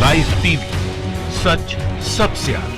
Live TV, सच सबसे आगे।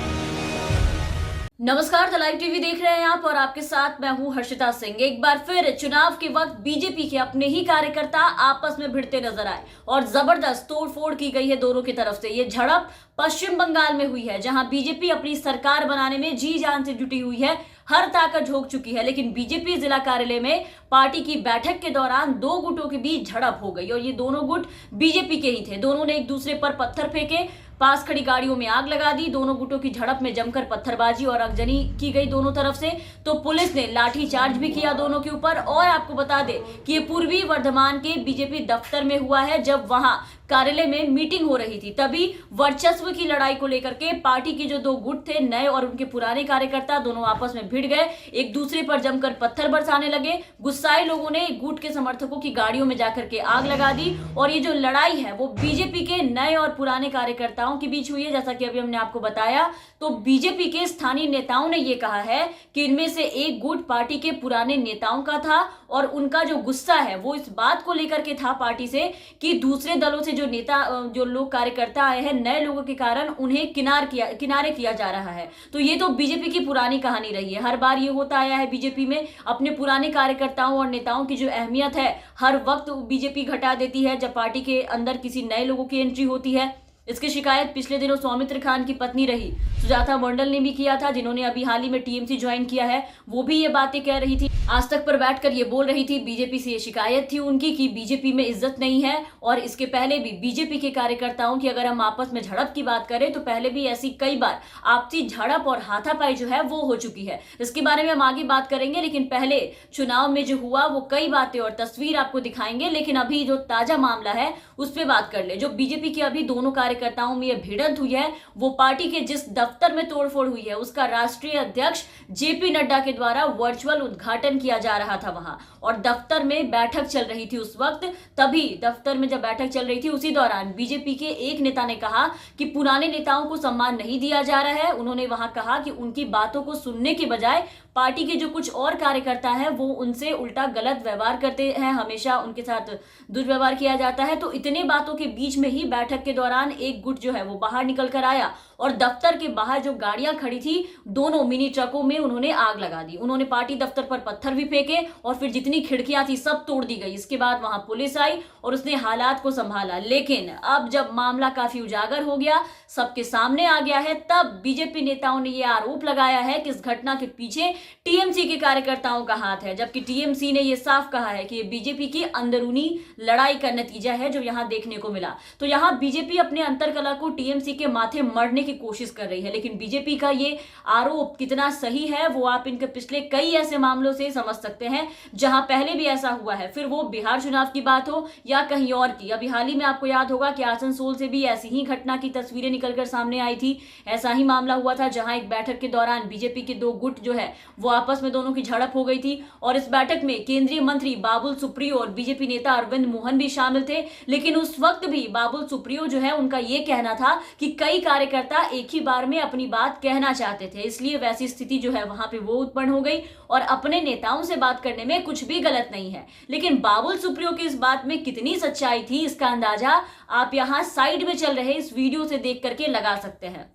नमस्कार, द लाइव टीवी देख रहे हैं आप और आपके साथ मैं हूं हर्षिता सिंह। एक बार फिर चुनाव के वक्त बीजेपी के अपने ही कार्यकर्ता आपस में भिड़ते नजर आए और जबरदस्त तोड़फोड़ की गई है दोनों की तरफ से। ये झड़प पश्चिम बंगाल में हुई है, जहां बीजेपी अपनी सरकार बनाने में जी जान से जुटी हुई है, हर ताकत झोंक चुकी है। लेकिन बीजेपी जिला कार्यालय में पार्टी की बैठक के दौरान दो गुटों के बीच झड़प हो गई और ये दोनों गुट बीजेपी के ही थे। दोनों ने एक दूसरे पर पत्थर फेंके, पास खड़ी गाड़ियों में आग लगा दी। दोनों गुटों की झड़प में जमकर पत्थरबाजी और आगजनी की गई दोनों तरफ से। तो पुलिस ने लाठीचार्ज भी किया दोनों के ऊपर। और आपको बता दें कि ये पूर्वी वर्धमान के बीजेपी दफ्तर में हुआ है, जब वहां कार्यालय में मीटिंग हो रही थी। तभी वर्चस्व की लड़ाई को लेकर के पार्टी के जो दो गुट थे, नए और उनके पुराने कार्यकर्ता, दोनों आपस में भिड़ गए, एक दूसरे पर जमकर पत्थर बरसाने लगे। गुस्साए लोगों ने गुट के समर्थकों की गाड़ियों में जाकर के आग लगा दी। और ये जो लड़ाई है वो बीजेपी के नए और पुराने कार्यकर्ताओं के बीच हुई है। जैसा कि अभी हमने आपको बताया, तो बीजेपी के स्थानीय नेताओं ने यह कहा है कि इनमें से एक गुट पार्टी के पुराने नेताओं का था और उनका जो गुस्सा है वो इस बात को लेकर के था पार्टी से कि दूसरे दलों से जो लोग कार्यकर्ता आए हैं, नए लोगों के कारण उन्हें किनारे किया जा रहा है। तो ये तो बीजेपी की पुरानी कहानी रही है। हर बार ये होता आया है बीजेपी में, अपने पुराने कार्यकर्ताओं और नेताओं की जो अहमियत है हर वक्त बीजेपी घटा देती है जब पार्टी के अंदर किसी नए लोगों की एंट्री होती है। इसकी शिकायत पिछले दिनों सौमित्र खान की पत्नी रही सुजाता मंडल ने भी किया था, जिन्होंने अभी हाल ही में टीएमसी ज्वाइन किया है। वो भी ये बातें कह रही थी, आज तक पर बैठकर ये बोल रही थी। बीजेपी से ये शिकायत थी उनकी कि बीजेपी में इज्जत नहीं है। और इसके पहले भी बीजेपी के कार्यकर्ताओं की अगर हम आपस में झड़प की बात करें तो पहले भी ऐसी कई बार आपसी झड़प और हाथापाई जो है वो हो चुकी है। इसके बारे में हम आगे बात करेंगे, लेकिन पहले चुनाव में जो हुआ वो कई बातें और तस्वीर आपको दिखाएंगे। लेकिन अभी जो ताजा मामला है उस पर बात कर ले। जो बीजेपी के अभी दोनों कार्यकर्ताओं में ये भिड़ंत हुई है वो पार्टी के जिस दफ्तर में तोड़फोड़ हुई है उसका राष्ट्रीय अध्यक्ष जेपी नड्डा के द्वारा वर्चुअल उद्घाटन किया जा रहा था वहां, और दफ्तर में बैठक चल रही थी उस वक्त। तभी दफ्तर में जब बैठक चल रही थी उसी दौरान बीजेपी के एक नेता ने कहा कि पुराने नेताओं को सम्मान नहीं दिया जा रहा है। उन्होंने वहां कहा कि उनकी बातों को सुनने के बजाय पार्टी के जो कुछ और कार्यकर्ता हैं वो उनसे उल्टा गलत व्यवहार करते हैं, हमेशा उनके साथ दुर्व्यवहार किया जाता है। तो इतने बातों के बीच में ही बैठक के दौरान एक गुट जो है वो बाहर निकल कर आया और दफ्तर के बाहर जो गाड़ियां खड़ी थी दोनों मिनी ट्रकों में उन्होंने आग लगा दी। उन्होंने पार्टी दफ्तर पर पत्थर भी फेंके और फिर जितनी खिड़कियां थी सब तोड़ दी गई। इसके बाद वहां पुलिस आई और उसने हालात को संभाला। लेकिन अब जब मामला काफी उजागर हो गया, सबके सामने आ गया है, तब बीजेपी नेताओं ने यह आरोप लगाया है कि इस घटना के पीछे टीएमसी के कार्यकर्ताओं का हाथ है। जबकि टीएमसी ने यह साफ कहा है कि यह बीजेपी की अंदरूनी लड़ाई का नतीजा है जो यहां देखने को मिला। तो यहां बीजेपी अपने अंतरकलह को टीएमसी के माथे मढ़ने की कोशिश कर रही है। लेकिन बीजेपी का ये आरोप कितना सही है वो आप इनके पिछले कई ऐसे मामलों से समझ सकते हैं जहां पहले भी ऐसा हुआ है, फिर वो बिहार चुनाव की बात हो या कहीं और की। अभी हाल ही में आपको याद होगा कि आसनसोल से भी ऐसी ही घटना की तस्वीरें निकलकर सामने आई थी। ऐसा ही मामला हुआ था जहां एक बैठक के दौरान बीजेपी के दो गुट जो है वो आपस में दोनों की झड़प हो गई थी। और इस बैठक में केंद्रीय मंत्री बाबुल सुप्रियो और बीजेपी नेता अरविंद मोहन भी शामिल थे। लेकिन उस वक्त भी बाबुल सुप्रियो जो है उनका यह कहना था कि कई कार्यकर्ता एक ही बार में अपनी बात कहना चाहते थे, इसलिए वैसी स्थिति जो है वहां पे वो उत्पन्न हो गई। और अपने नेताओं से बात करने में कुछ भी गलत नहीं है, लेकिन बाबुल सुप्रियो की इस बात में कितनी सच्चाई थी इसका अंदाजा आप यहां साइड में चल रहे इस वीडियो से देख करके लगा सकते हैं।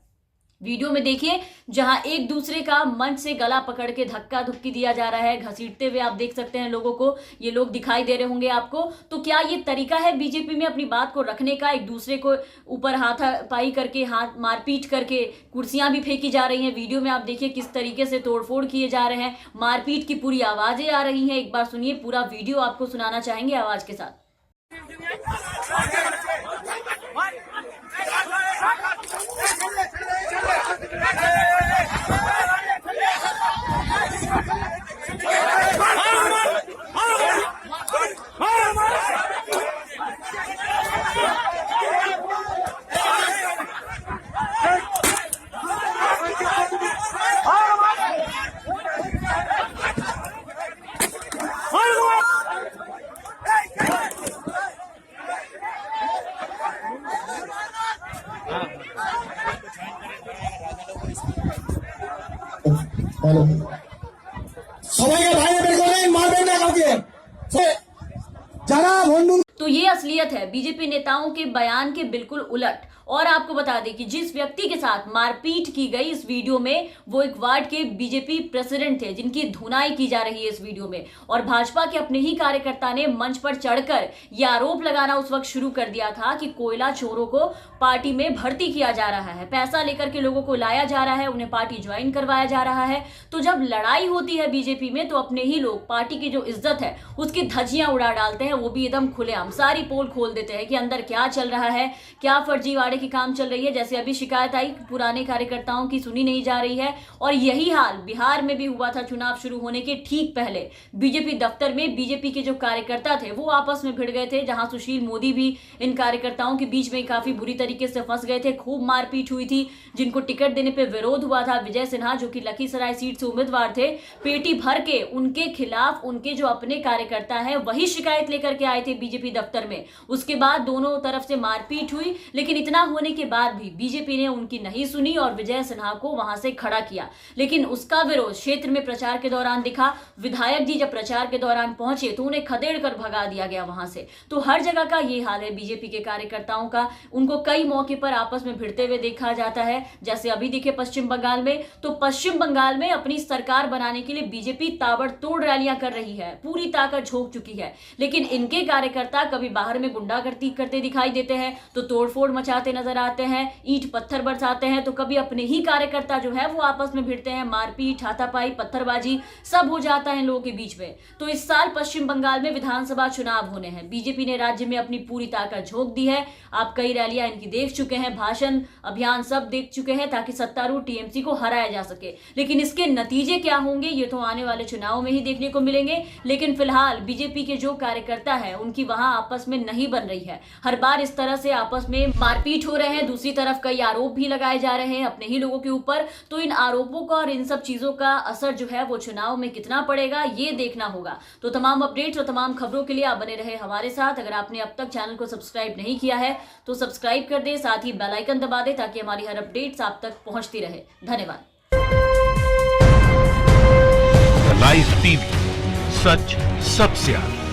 वीडियो में देखिए जहां एक दूसरे का मंच से गला पकड़ के धक्का धुक्की दिया जा रहा है, घसीटते हुए आप देख सकते हैं लोगों को। ये लोग दिखाई दे रहे होंगे आपको। तो क्या ये तरीका है बीजेपी में अपनी बात को रखने का? एक दूसरे को ऊपर हाथापाई करके, हाथ मारपीट करके, कुर्सियां भी फेंकी जा रही हैं। वीडियो में आप देखिए किस तरीके से तोड़फोड़ किए जा रहे हैं, मारपीट की पूरी आवाजें आ रही हैं। एक बार सुनिए, पूरा वीडियो आपको सुनाना चाहेंगे आवाज के साथ। সবাইকে বাইরে বের করেন, মারবেন না কাউকে। যারা ভন্ডুল। तो ये असलियत है बीजेपी नेताओं के बयान के बिल्कुल उलट। और आपको बता दें कि जिस व्यक्ति के साथ मारपीट की गई इस वीडियो में, वो एक वार्ड के बीजेपी प्रेसिडेंट थे जिनकी धुनाई की जा रही है इस वीडियो में। और भाजपा के अपने ही कार्यकर्ता ने मंच पर चढ़कर यह आरोप लगाना उस वक्त शुरू कर दिया था कि कोयला चोरों को पार्टी में भर्ती किया जा रहा है, पैसा लेकर के लोगों को लाया जा रहा है, उन्हें पार्टी ज्वाइन करवाया जा रहा है। तो जब लड़ाई होती है बीजेपी में तो अपने ही लोग पार्टी की जो इज्जत है उसकी धज्जियां उड़ा डालते हैं, वो भी एकदम खुलेआम सारी पोल खोल देते हैं कि अंदर क्या चल रहा है, क्या फर्जीवाड़े की काम चल रही है। जैसे अभी शिकायत आई पुराने कार्यकर्ताओं की सुनी नहीं जा रही है। और यही हाल बिहार में भी हुआ था चुनाव शुरू होने के ठीक पहले। बीजेपी दफ्तर में बीजेपी के जो कार्यकर्ता थे वो आपस में भिड़ गए थे, जहां सुशील मोदी भी इन कार्यकर्ताओं के बीच में काफी बुरी तरीके से फंस गए थे। खूब मारपीट हुई थी। जिनको टिकट देने पे विरोध हुआ था, विजय सिन्हा जो कि लखीसराय सीट से उम्मीदवार थे, पेटी भर के उनके खिलाफ उनके जो अपने कार्यकर्ता है वही शिकायत लेकर के आए थे बीजेपी दफ्तर में। उसके बाद दोनों तरफ से मारपीट हुई, लेकिन इतना होने के बाद भी बीजेपी ने उनकी नहीं सुनी और विजय सिन्हा को वहां से खड़ा किया। लेकिन उसका विरोध क्षेत्र में प्रचार के दौरान दिखा। विधायक जी जब प्रचार के दौरान पहुंचे तो उन्हें खदेड़ कर भगा दिया गया वहां से। तो हर जगह का ये हाल है बीजेपी के कार्यकर्ताओं का। उनको कई मौके पर आपस में भिड़ते हुए देखा जाता है। जैसे अभी दिखे पश्चिम बंगाल में, तो पश्चिम बंगाल में अपनी सरकार बनाने के लिए बीजेपी ताबड़तोड़ रैलियां कर रही है, पूरी ताकत झोंक चुकी है। लेकिन इनके कार्यकर्ता कभी बाहर में गुंडागर्दी करते दिखाई देते हैं, तो तोड़फोड़ मचाते नजर आते हैं, ईंट पत्थर बरसाते हैं, तो कभी अपने ही कार्यकर्ता जो है वो आपस में भिड़ते हैं, मारपीट, हाथापाई, पत्थरबाजी सब हो जाता है इन लोगों के बीच में। तो इस साल पश्चिम बंगाल में विधानसभा चुनाव होने हैं। बीजेपी ने राज्य में अपनी पूरी ताकत झोंक दी है। आप कई रैलियां इनकी देख चुके हैं, भाषण, अभियान सब देख चुके हैं ताकि सत्तारूढ़ टीएमसी को हराया जा सके। लेकिन इसके नतीजे क्या होंगे ये तो आने वाले चुनाव में ही देखने को मिलेंगे। लेकिन फिलहाल बीजेपी के जो कार्यकर्ता है उनकी वहां आपस में नहीं बन रही है। हर बार इस तरह से आपस में मारपीट हो रहे हैं। दूसरी तरफ कई आरोप भी लगाए जा रहे हैं अपने ही लोगों के ऊपर। तो इन आरोपों का और इन सब चीजों का असर जो है वो चुनाव में कितना पड़ेगा ये देखना होगा। तो तमाम अपडेट्स और तमाम खबरों के लिए आप बने रहे हमारे साथ। अगर आपने अब तक चैनल को सब्सक्राइब नहीं किया है तो सब्सक्राइब कर दे, साथ ही बेल आइकन दबा दे ताकि हमारी हर अपडेट्स आप तक पहुंचती रहे। धन्यवाद। लाइव टीवी, सच सबसे आगे।